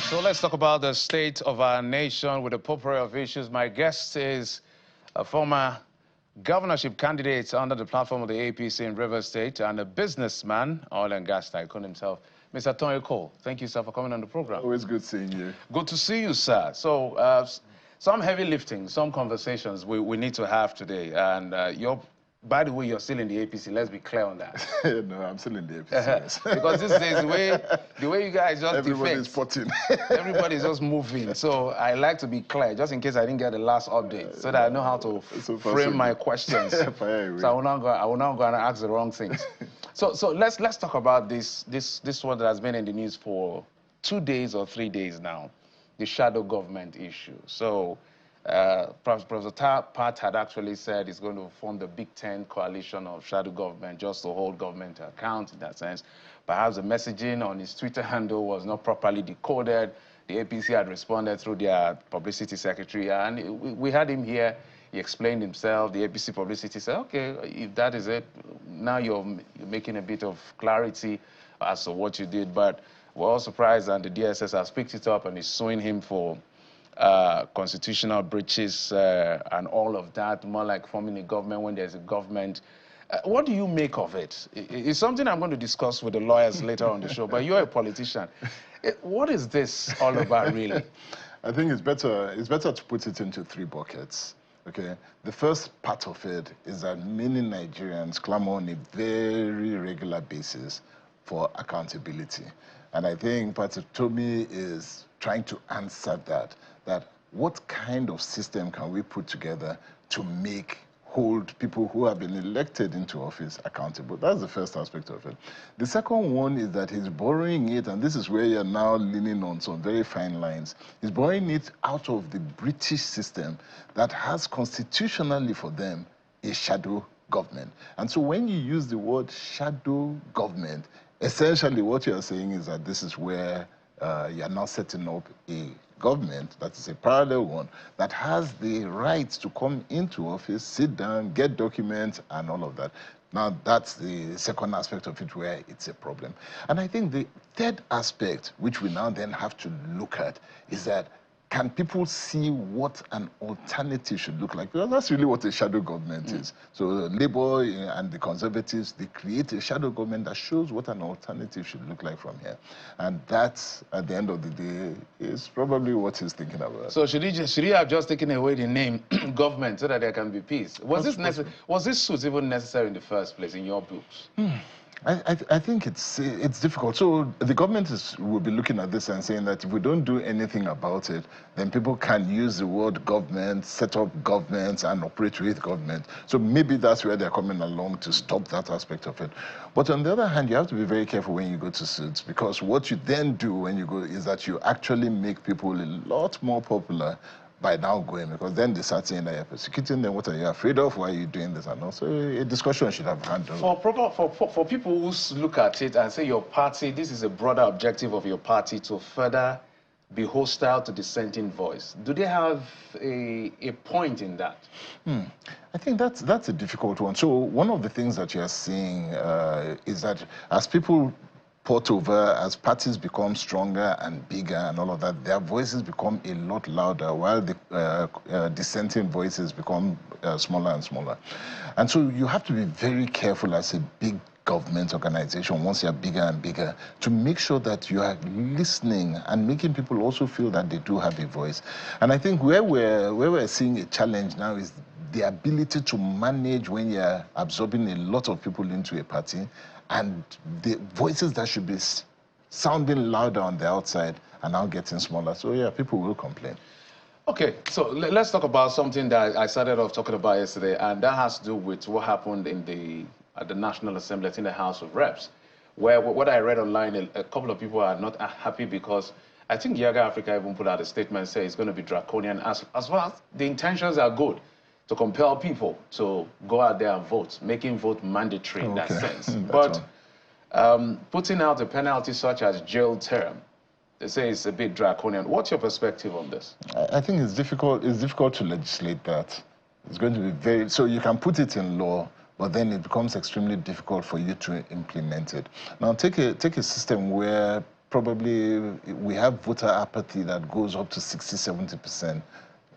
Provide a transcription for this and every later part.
So let's talk about the state of our nation with a potpourri of issues. My guest is a former governorship candidate under the platform of the APC in Rivers State and a businessman, oil and gas tycoon himself, Mr. Tonye. Thank you, sir, for coming on the program. Always good seeing you. Good to see you, sir. So some heavy lifting, some conversations we need to have today. And by the way, you're still in the APC. Let's be clear on that. No, I'm still in the APC. Yes. Because these days, the way you guys just everybody's spotting. Everybody's just moving. So I like to be clear, just in case I didn't get the last update, so that I know how to frame my questions. So I will not go and ask the wrong things. So let's talk about this one that has been in the news for 2 days or 3 days now, the shadow government issue. So Professor Pat had actually said he's going to form the Big Ten coalition of shadow government just to hold government to account in that sense. Perhaps the messaging on his Twitter handle was not properly decoded. The APC had responded through their publicity secretary, and we had him here. He explained himself. The APC publicity said, okay, if that is it, now you're making a bit of clarity as to what you did. But we're all surprised, and the DSS has picked it up and is suing him for constitutional breaches and all of that, more like forming a government when there's a government. What do you make of it? It's something I'm going to discuss with the lawyers later on the show, but you're a politician. What is this all about, really? I think it's better to put it into 3 buckets. Okay, the first part of it is that many Nigerians clamor on a very regular basis for accountability. And I think Pastor Tonye is trying to answer that what kind of system can we put together to hold people who have been elected into office accountable? That's the first aspect of it. The second one is that he's borrowing it, and this is where you're now leaning on some very fine lines. He's borrowing it out of the British system that has constitutionally for them a shadow government. And so when you use the word shadow government, essentially what you're saying is that this is where you're now setting up a government that is a parallel one that has the right to come into office, sit down, get documents, and all of that. Now, that's the second aspect of it where it's a problem. And I think the third aspect, which we now then have to look at, is that can people see what an alternative should look like? Because that's really what a shadow government is. So Labour and the Conservatives, they create a shadow government that shows what an alternative should look like from here. And that's, at the end of the day, is probably what he's thinking about. So should he have just taken away the name government so that there can be peace? Was this suit even necessary in the first place, in your books? I think it's difficult. So the government will be looking at this and saying that if we don't do anything about it, then people can use the word government, set up governments, and operate with government. So maybe that's where they're coming along to stop that aspect of it. But on the other hand, you have to be very careful when you go to suits, because what you then do when you go is that you actually make people a lot more popular by now going, because then they start saying that you're persecuting them. What are you afraid of? Why are you doing this? And also a discussion should have handled. For people who look at it and say your party, this is a broader objective of your party to further be hostile to dissenting voice. Do they have a point in that? I think that's a difficult one. So one of the things that you're seeing is that as people port over, as parties become stronger and bigger and all of that, their voices become a lot louder, while the dissenting voices become smaller and smaller. And so you have to be very careful as a big government organization, once you're bigger and bigger, to make sure that you are listening and making people also feel that they do have a voice. And I think where we're seeing a challenge now is the ability to manage when you're absorbing a lot of people into a party, and the voices that should be sounding louder on the outside are now getting smaller. So yeah, people will complain. Okay, so let's talk about something that I started off talking about yesterday, and that has to do with what happened at the National Assembly, in the House of Reps, where what I read online, a couple of people are not happy because I think Yaga Africa even put out a statement saying it's going to be draconian, as well as the intentions are good, to compel people to go out there and vote, making vote mandatory in that sense. But putting out a penalty such as jail term, they say it's a bit draconian. What's your perspective on this? I think it's difficult to legislate that. It's going to be very, so you can put it in law, but then it becomes extremely difficult for you to implement it. Now take a system where probably we have voter apathy that goes up to 60–70%.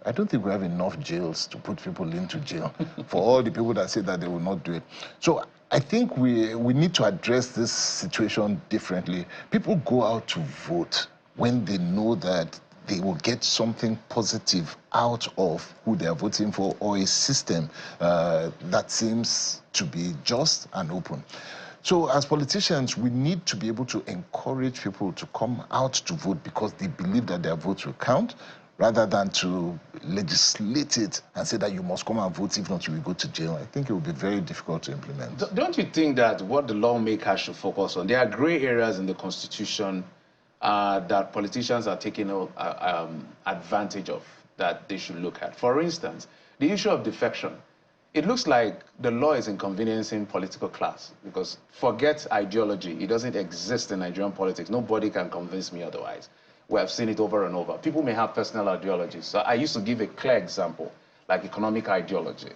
I don't think we have enough jails to put people into jail for all the people that say that they will not do it. So I think we need to address this situation differently. People go out to vote when they know that they will get something positive out of who they are voting for, or a system that seems to be just and open. So as politicians, we need to be able to encourage people to come out to vote because they believe that their votes will count, rather than to legislate it and say that you must come and vote, if not you will go to jail. I think it will be very difficult to implement. Don't you think that what the lawmakers should focus on, there are gray areas in the Constitution that politicians are taking advantage of, that they should look at? For instance, the issue of defection. It looks like the law is inconveniencing political class, because forget ideology, it doesn't exist in Nigerian politics. Nobody can convince me otherwise. We have seen it over and over. People may have personal ideologies. So I used to give a clear example, like economic ideology.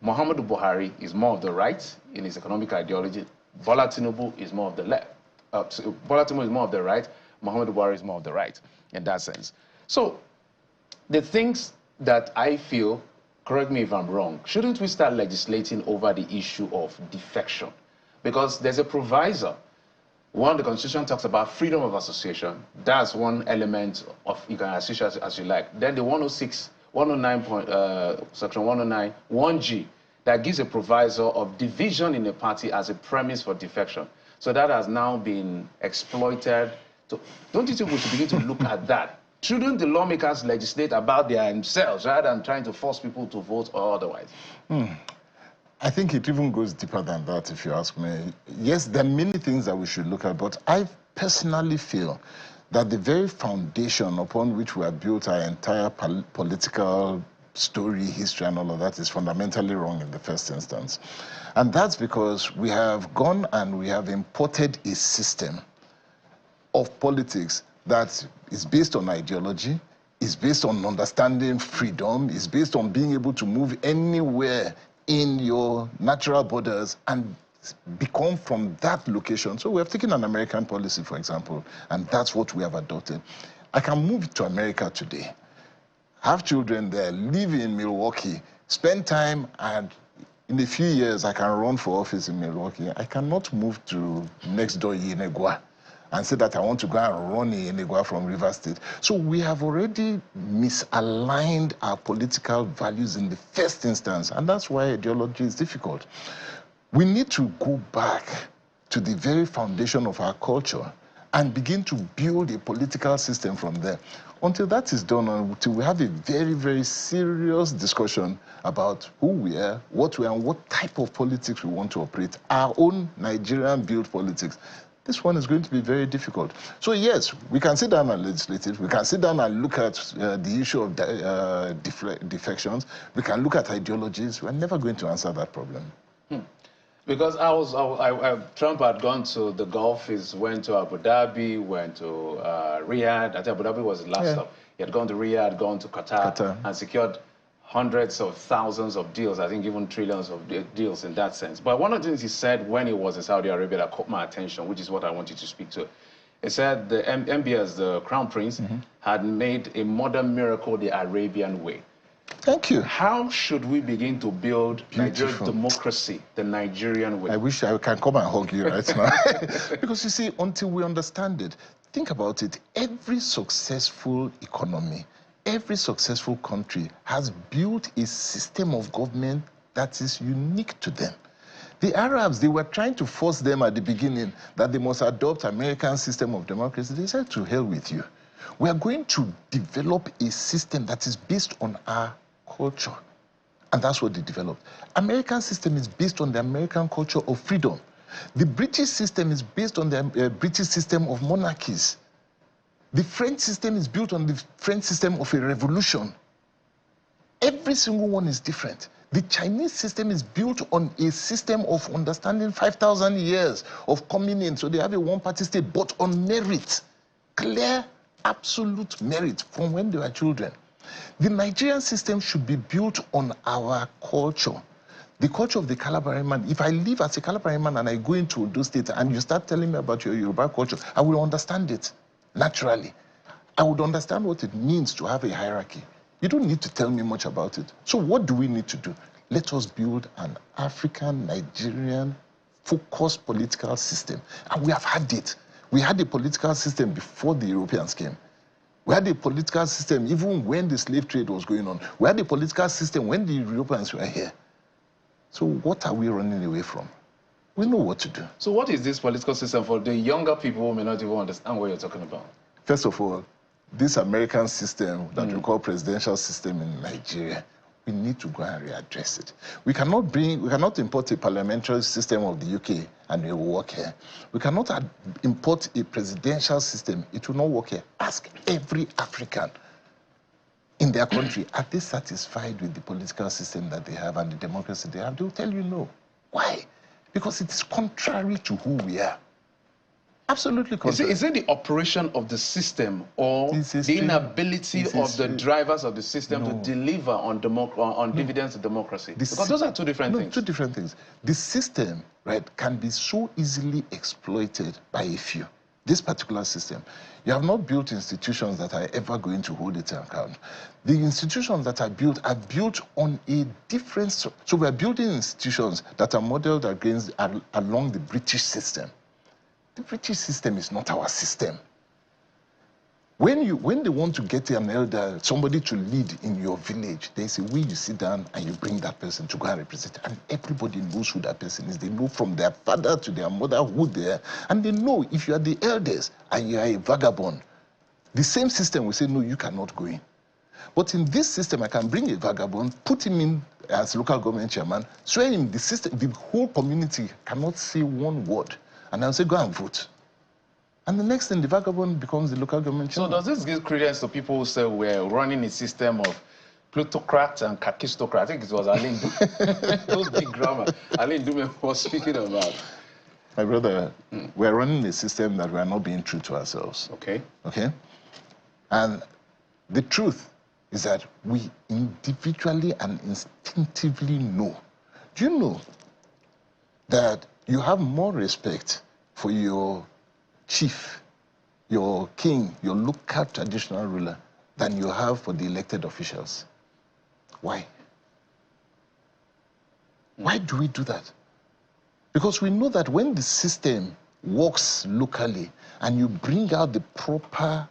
Muhammadu Buhari is more of the right in his economic ideology. Bola Tinubu is more of the left. Bola Tinubu is more of the right. Muhammadu Buhari is more of the right in that sense. So the things that I feel, correct me if I'm wrong, shouldn't we start legislating over the issue of defection? Because there's a proviso. One, the Constitution talks about freedom of association. That's one element of, you can associate as you like. Then the 109, section 109, 1G, that gives a proviso of division in a party as a premise for defection. So that has now been exploited. So don't you think we should begin to look at that? Shouldn't the lawmakers legislate about themselves rather than trying to force people to vote or otherwise? I think it even goes deeper than that, if you ask me. Yes, there are many things that we should look at, but I personally feel that the very foundation upon which we have built our entire political story, history, and all of that is fundamentally wrong in the first instance. And that's because we have gone and we have imported a system of politics that is based on ideology, is based on understanding freedom, is based on being able to move anywhere in your natural borders and become from that location. So we have taken an American policy, for example, and that's what we have adopted. I can move to America today, have children there, live in Milwaukee, spend time, and in a few years I can run for office in Milwaukee. I cannot move to next door Yenegua and say that I want to go and run in Yenegua from River State. So we have already misaligned our political values in the first instance, and that's why ideology is difficult. We need to go back to the very foundation of our culture and begin to build a political system from there. Until that is done, until we have a very, very serious discussion about who we are, what we are, and what type of politics we want to operate, our own Nigerian-built politics, this one is going to be very difficult. So yes, we can sit down and legislate it. We can sit down and look at the issue of defections. We can look at ideologies. We're never going to answer that problem. Because Trump had gone to the Gulf, he went to Abu Dhabi, went to Riyadh. I think Abu Dhabi was the last stop. He had gone to Riyadh, gone to Qatar, and secured hundreds of thousands of deals, I think even trillions of deals in that sense. But one of the things he said when he was in Saudi Arabia that caught my attention, which is what I want you to speak to. He said the MBS, the Crown Prince, had made a modern miracle the Arabian way. Thank you. How should we begin to build Nigerian democracy the Nigerian way? I wish I can come and hug you right now. Because you see, until we understand it, think about it, every successful economy, every successful country has built a system of government that is unique to them. The Arabs, they were trying to force them at the beginning that they must adopt American system of democracy. They said, to hell with you. We are going to develop a system that is based on our culture. And that's what they developed. American system is based on the American culture of freedom. The British system is based on the British system of monarchies. The French system is built on the French system of a revolution. Every single one is different. The Chinese system is built on a system of understanding 5,000 years of coming in. So they have a one-party state, but on merit. Clear, absolute merit from when they were children. The Nigerian system should be built on our culture. The culture of the Calabari man, if I live as a Calabari man and I go into those states and you start telling me about your Yoruba culture, I will understand it naturally. I would understand what it means to have a hierarchy. You don't need to tell me much about it. So what do we need to do? Let us build an African, Nigerian, focused political system. And we have had it. We had a political system before the Europeans came. We had a political system even when the slave trade was going on. We had a political system when the Europeans were here. So what are we running away from? We know what to do. So what is this political system for the younger people who may not even understand what you're talking about? First of all, this American system that we call presidential system in Nigeria, we need to go and readdress it. We cannot import a parliamentary system of the UK and it will work here. We cannot import a presidential system, it will not work here. Ask every African in their country, are they satisfied with the political system that they have and the democracy they have? They will tell you no. Why? Because it is contrary to who we are. Absolutely contrary. Is it the operation of the system or the inability of the drivers of the system to deliver on dividends of democracy? Because those are two different things. Two different things. The system, right, can be so easily exploited by a few. This particular system, you have not built institutions that are ever going to hold it to account. The institutions that are built on a different... So we are building institutions that are modeled along the British system. The British system is not our system. When they want to get an elder, somebody to lead in your village, there's a way you sit down and you bring that person to go and represent. And everybody knows who that person is. They know from their father to their mother who they are. And they know if you are the eldest and you are a vagabond, the same system will say, no, you cannot go in. But in this system, I can bring a vagabond, put him in as local government chairman, swear him the system, the whole community cannot say one word. And I'll say, go and vote. And the next thing, the vagabond becomes the local government chairman. So does this give credence to people who say we're running a system of plutocrats and kakistocrats? I think it was Alain Dume. Those big grammar Alain Dume was speaking about. My brother, we're running a system that we are not being true to ourselves. Okay. Okay? And the truth is that we individually and instinctively know. Do you know that you have more respect for your chief, your king, your local traditional ruler than you have for the elected officials? Why? Why do we do that? Because we know that when the system works locally and you bring out the proper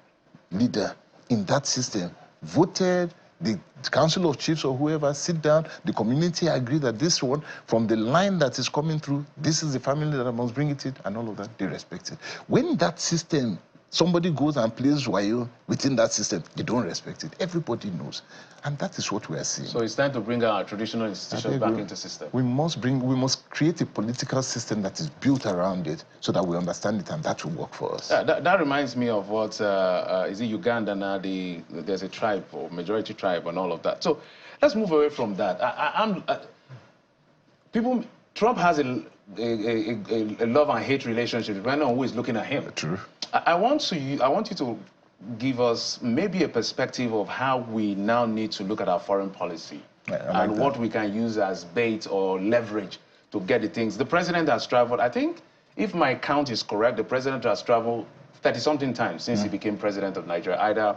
leader in that system, voted, the council of chiefs or whoever sit down, the community agree that this one, from the line that is coming through, this is the family that must bring it in, and all of that, they respect it. When that system, somebody goes and plays wayo within that system, they don't respect it. Everybody knows. And that is what we are seeing. So it's time to bring our traditional institutions back into the system. We must create a political system that is built around it so that we understand it and that will work for us. Yeah, that reminds me of what, is it Uganda now, there's a tribe or majority tribe and all of that. So let's move away from that. Trump has a love and hate relationship depending on who is looking at him. True. I want you to give us maybe a perspective of how we now need to look at our foreign policy and what we can use as bait or leverage to get the things. The president has traveled, I think, if my count is correct, the president has traveled 30-something times since he became president of Nigeria, either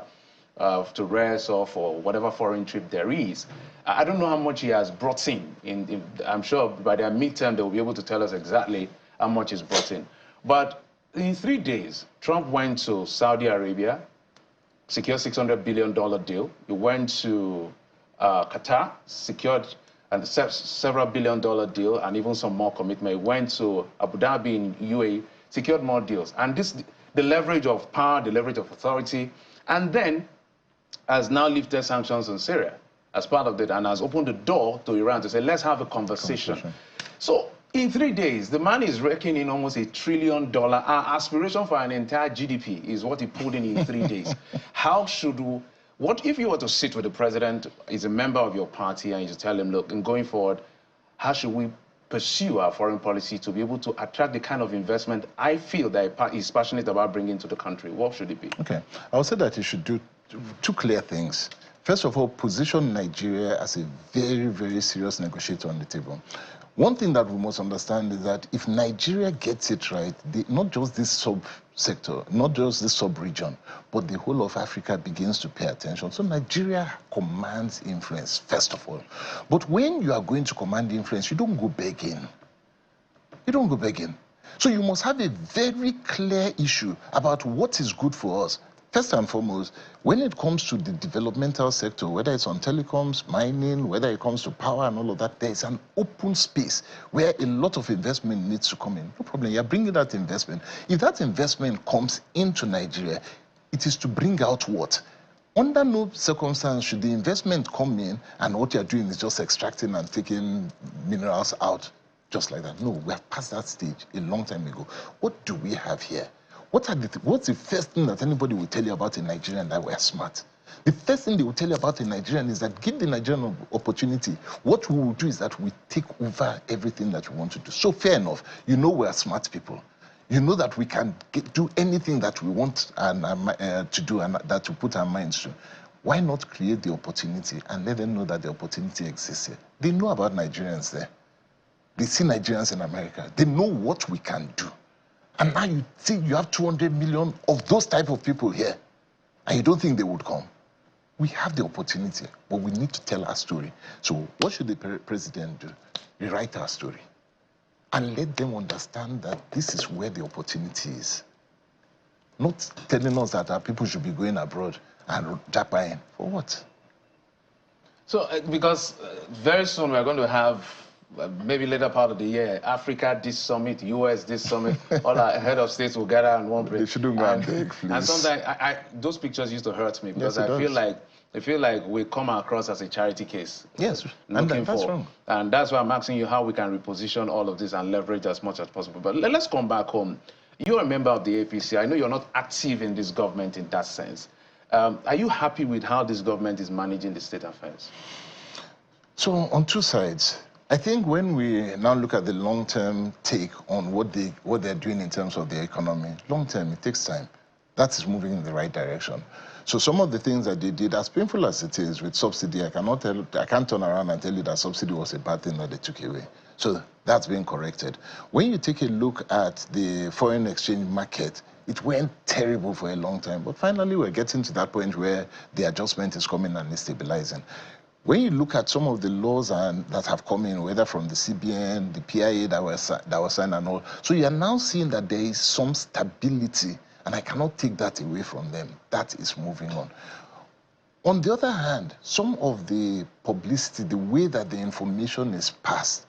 to rest or for whatever foreign trip there is. I don't know how much he has brought in. I'm sure by their midterm they will be able to tell us exactly how much he's brought in. But in 3 days, Trump went to Saudi Arabia, secured $600 billion deal. He went to Qatar, secured several billion-dollar deal, and even some more commitment. He went to Abu Dhabi in UAE, secured more deals. And this, the leverage of power, the leverage of authority, and then has now lifted sanctions on Syria as part of that, and has opened the door to Iran to say, let's have a conversation. So in 3 days, the man is raking in almost $1 trillion. Our aspiration for an entire GDP is what he pulled in 3 days. How should we, what if you were to sit with the president, he's a member of your party, and you just tell him, look, in going forward, how should we pursue our foreign policy to be able to attract the kind of investment I feel that he's passionate about bringing to the country? What should it be? Okay, I would say that he should do two clear things. first of all, position Nigeria as a very, very serious negotiator on the table. One thing that we must understand is that if Nigeria gets it right, not just this sub-sector, not just this sub-region, but the whole of Africa begins to pay attention. So Nigeria commands influence, first of all. But when you are going to command influence, you don't go begging. You don't go begging. So you must have a very clear issue about what is good for us. First and foremost, when it comes to the developmental sector, whether it's on telecoms, mining, whether it comes to power and all of that, there is an open space where a lot of investment needs to come in. No problem, you're bringing that investment. If that investment comes into Nigeria, it is to bring out what? Under no circumstance should the investment come in and what you're doing is just extracting and taking minerals out just like that. No, we have passed that stage a long time ago. What do we have here? What's the first thing that anybody will tell you about a Nigerian that we're smart? The first thing they will tell you about a Nigerian is that give the Nigerian an opportunity. What we will do is that we take over everything that we want to do. So fair enough, you know we're smart people. You know that we can do anything that we want to do and that we put our minds to. Why not create the opportunity and let them know that the opportunity exists here? They know about Nigerians there. They see Nigerians in America. They know what we can do. And now you see you have 200 million of those type of people here, and you don't think they would come. We have the opportunity, but we need to tell our story. So what should the president do? Rewrite our story and let them understand that this is where the opportunity is. Not telling us that our people should be going abroad and Japan. For what? So, because very soon we're going to have maybe later part of the year, Africa this summit, US this summit, all our head of states will gather in one place. They shouldn't go and beg, please. And sometimes those pictures used to hurt me because I feel like we come across as a charity case. Yes, and that's wrong. And that's why I'm asking you how we can reposition all of this and leverage as much as possible. But let's come back home. You're a member of the APC. I know you're not active in this government in that sense. Are you happy with how this government is managing the state affairs? So on two sides. I think when we now look at the long-term take on what they're doing in terms of the economy, long-term, it takes time. That is moving in the right direction. So some of the things that they did, as painful as it is with subsidy, I can't turn around and tell you that subsidy was a bad thing that they took away. So that's being corrected. When you take a look at the foreign exchange market, it went terrible for a long time. But finally, we're getting to that point where the adjustment is coming and it's stabilizing. When you look at some of the laws that have come in, whether from the CBN, the PIA that was signed and all, so you are now seeing that there is some stability, and I cannot take that away from them. That is moving on. On the other hand, some of the publicity, the way that the information is passed,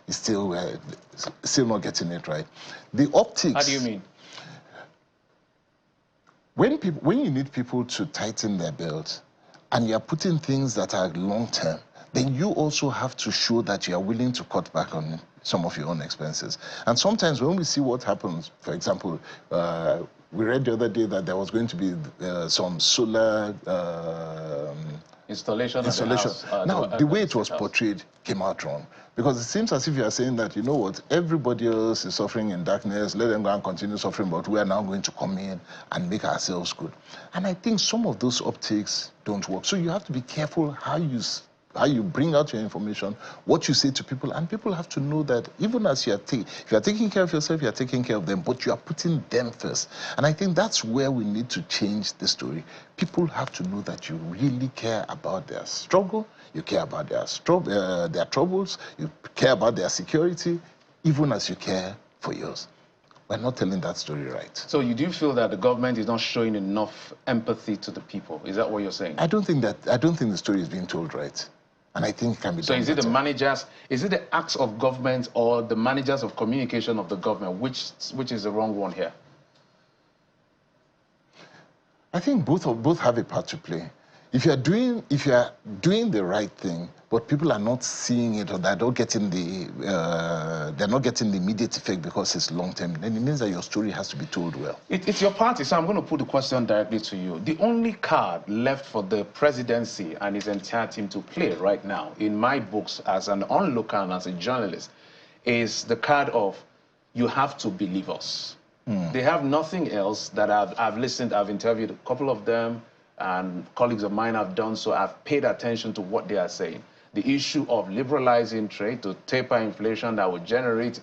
is still not getting it right. The optics. How do you mean? When you need people to tighten their belts, and you're putting things that are long-term, then you also have to show that you are willing to cut back on some of your own expenses. And sometimes when we see what happens, for example, we read the other day that there was going to be some solar installation. Now, the way it was portrayed came out wrong. Because it seems as if you are saying that, you know what, everybody else is suffering in darkness, let them go and continue suffering, but we are now going to come in and make ourselves good. And I think some of those optics don't work. So you have to be careful how you bring out your information, what you say to people, and people have to know that even as if you are taking care of yourself, you are taking care of them, but you are putting them first. And I think that's where we need to change the story. People have to know that you really care about their struggle, you care about their troubles, you care about their security, even as you care for yours. We're not telling that story right. So you do feel that the government is not showing enough empathy to the people? Is that what you're saying? I don't think the story is being told right. And I think it can be done. So is it the managers, is it the acts of government or the managers of communication of the government? Which is the wrong one here? I think both have a part to play. If you are doing the right thing, but people are not seeing it or they're not getting the immediate effect because it's long term, then it means that your story has to be told well. It's your party, so I'm going to put the question directly to you. The only card left for the presidency and his entire team to play right now, in my books as an onlooker and as a journalist, is the card of you have to believe us. They have nothing else that I've listened, I've interviewed a couple of them. and colleagues of mine have done so, have paid attention to what they are saying. The issue of liberalizing trade to taper inflation that would generate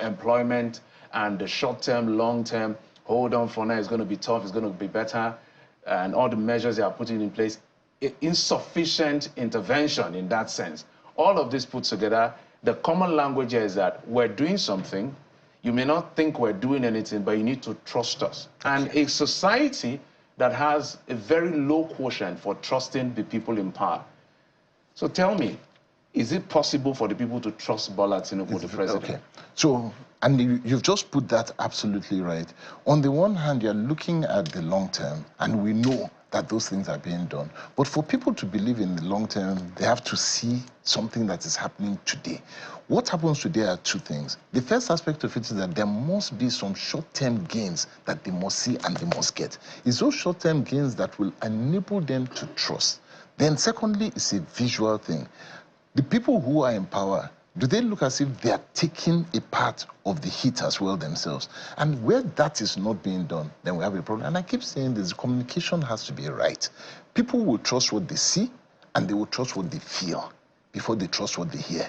employment, and the short-term, long-term, hold on for now, it's going to be tough, it's going to be better, and all the measures they are putting in place, insufficient intervention in that sense. All of this put together, the common language here is that we're doing something. You may not think we're doing anything, but you need to trust us. Okay. And a society that has a very low quotient for trusting the people in power. So tell me, is it possible for the people to trust Bola Tinubu, the president? Okay. So, and you've just put that absolutely right. On the one hand, you're looking at the long term, and we know that those things are being done. But for people to believe in the long term, they have to see something that is happening today. What happens today are two things. The first aspect of it is that there must be some short-term gains that they must see and they must get. It's those short-term gains that will enable them to trust. Then secondly, it's a visual thing. The people who are in power, do they look as if they are taking a part of the heat as well themselves? And where that is not being done, then we have a problem. And I keep saying this, communication has to be right. People will trust what they see, and they will trust what they feel before they trust what they hear.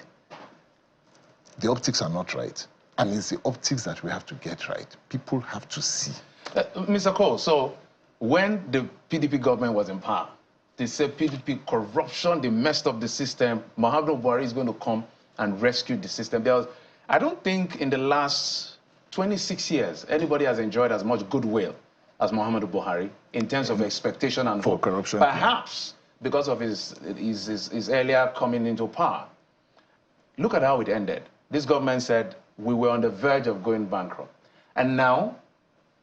The optics are not right. And it's the optics that we have to get right. People have to see. Mr. Cole, so when the PDP government was in power, they said PDP corruption, they messed up the system. Muhammadu Buhari is going to come and rescue the system. I don't think in the last 26 years, anybody has enjoyed as much goodwill as Muhammadu Buhari in terms of expectation and hope. Corruption. Perhaps because of his earlier coming into power. Look at how it ended. This government said we were on the verge of going bankrupt. And now,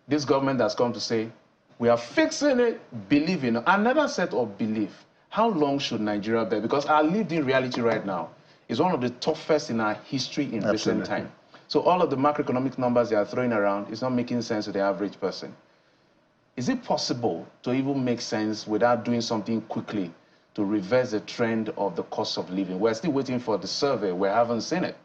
this government has come to say, we are fixing it, believe in it. Another set of belief. How long should Nigeria bear? Because our lived-in reality right now is one of the toughest in our history in recent time. So all of the macroeconomic numbers they are throwing around is not making sense to the average person. Is it possible to even make sense without doing something quickly to reverse the trend of the cost of living? We're still waiting for the survey. We haven't seen it.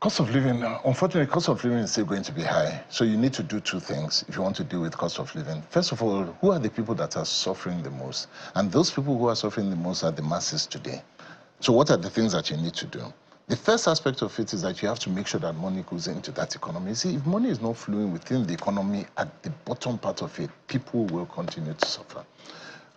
Cost of living, unfortunately, cost of living is still going to be high. So you need to do two things if you want to deal with cost of living. First of all, who are the people that are suffering the most? And those people who are suffering the most are the masses today. So what are the things that you need to do? The first aspect of it is that you have to make sure that money goes into that economy. You see, if money is not flowing within the economy at the bottom part of it, people will continue to suffer.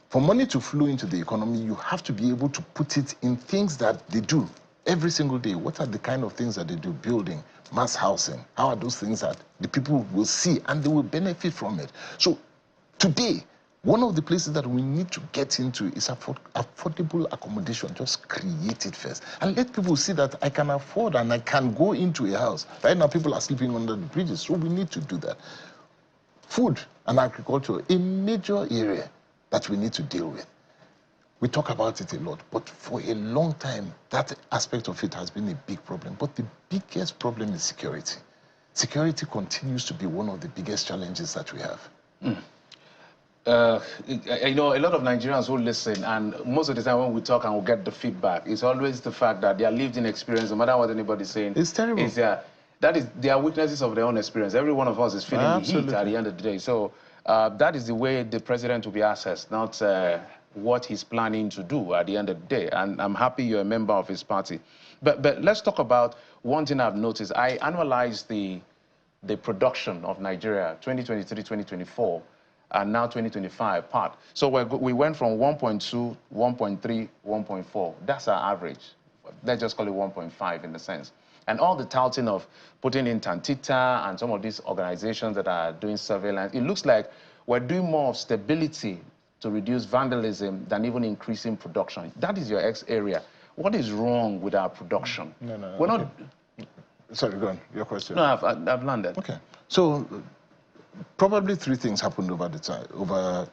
For money to flow into the economy, you have to be able to put it in things that they do every single day. What are the kind of things that they do? Building, mass housing. How are those things that the people will see and they will benefit from it? So today, one of the places that we need to get into is affordable accommodation. Just create it first. And let people see that I can afford and I can go into a house. Right now, people are sleeping under the bridges, so we need to do that. Food and agriculture, a major area that we need to deal with. We talk about it a lot, but for a long time, that aspect of it has been a big problem. But the biggest problem is security. Security continues to be one of the biggest challenges that we have. You know, a lot of Nigerians will listen, and most of the time when we talk and we get the feedback, it's always the fact that their lived-in experience, no matter what anybody's saying, it's terrible. That is their weaknesses of their own experience. Every one of us is feeling the heat at the end of the day. So that is the way the president will be assessed, not what he's planning to do at the end of the day. And I'm happy you're a member of his party. But let's talk about one thing I've noticed. I analyzed the production of Nigeria, 2023, 2024, and now 2025 part. So we went from 1.2, 1.3, 1.4. That's our average. Let's just call it 1.5 in the sense. And all the touting of putting in Tantita and some of these organizations that are doing surveillance, it looks like we're doing more of stability to reduce vandalism than even increasing production. That is your X area. What is wrong with our production? No. We're okay. not... Sorry, go on. Your question. No, I've landed. Okay. So probably three things happened over the time.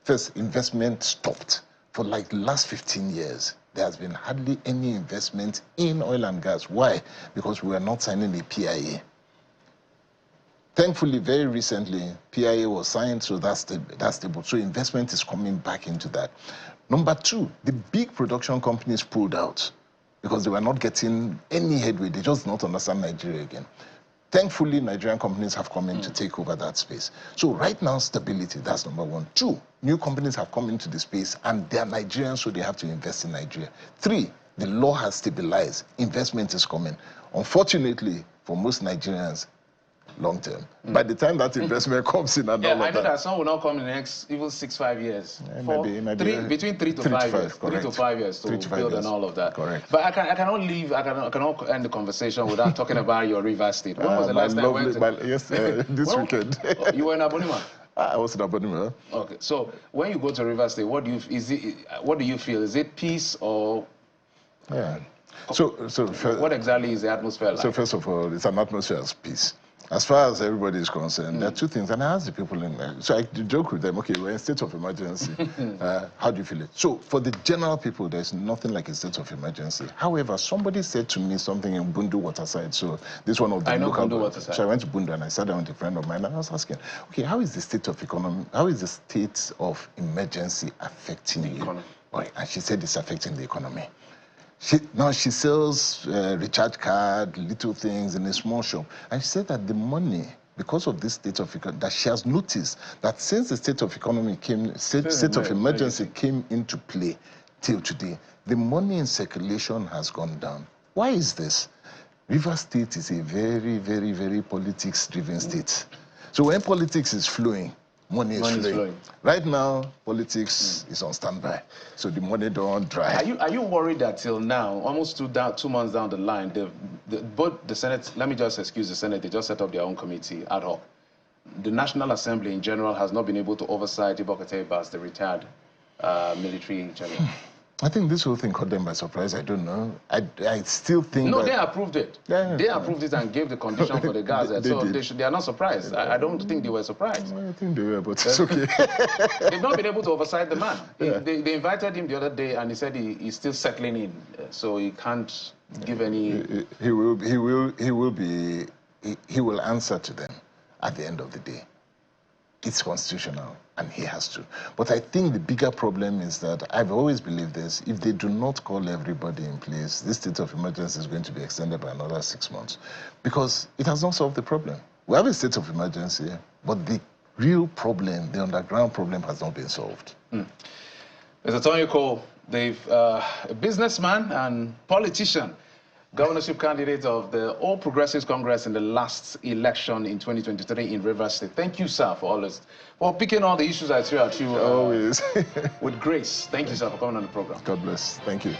First, investment stopped. For like the last 15 years, there has been hardly any investment in oil and gas. Why? Because we are not signing a PIA. Thankfully, very recently, PIA was signed, so that's stable. So investment is coming back into that. Number two, the big production companies pulled out because they were not getting any headway. They just don't understand Nigeria again. Thankfully, Nigerian companies have come in to take over that space. So right now, stability, that's number one. 2, new companies have come into the space and they're Nigerians, so they have to invest in Nigeria. 3, the law has stabilized. Investment is coming. Unfortunately, for most Nigerians, long term. By the time that investment comes in and all of that. I know that some will not come in the next even 6-5 years. Between 3 to 5 years. 3 to 5 years to build and all of that. Correct. But I cannot end the conversation without talking about your River State. When was the last time you went to... this weekend. You were in Abonima? I was in Abonima. Okay, so when you go to River State, what do you feel? Is it peace or... Yeah. What exactly is the atmosphere like? So first of all, it's an atmosphere of peace. As far as everybody is concerned, there are 2 things, and I asked the people in there. So I joke with them, okay, we're in state of emergency. How do you feel it? So for the general people, there's nothing like a state of emergency. However, somebody said to me something in Bundu Waterside. So this one of the local Bundu Waterside. So I went to Bundu and I sat down with a friend of mine and I was asking, okay, how is the state of economy, how is the state of emergency affecting you? Right. And she said it's affecting the economy. She sells recharge card, little things in a small shop. And she said that the money, because of this state of economy, that she has noticed that since the state of economy state of emergency came into play till today, the money in circulation has gone down. Why is this? River State is a very, very, very politics-driven state. So when politics is flowing, money is flowing. Right now, politics is on standby, so the money don't dry. Are you worried that till now, almost 2 months down the line, both the Senate, let me just excuse the Senate, they just set up their own committee ad hoc. The National Assembly in general has not been able to oversight Ibokete as the retired military general. I think this whole thing caught them by surprise. I don't know. I still think no, they approved it. Yeah, they approved it and gave the condition for the guys. They are not surprised. I don't think they were surprised. I think they were, but it's okay. They've not been able to oversight the man. They invited him the other day and he said he's still settling in, so he can't give any... He will answer to them at the end of the day. It's constitutional, and he has to. But I think the bigger problem is that I've always believed this. If they do not call everybody in place, this state of emergency is going to be extended by another 6 months because it has not solved the problem. We have a state of emergency, but the real problem, the underground problem, has not been solved. Mr. Tonye, a businessman and politician, governorship candidate of the All Progressives Congress in the last election in 2023 in Rivers State. Thank you, sir, for picking all the issues I threw at you always with grace. Thank you, sir, for coming on the program. God bless. Thank you.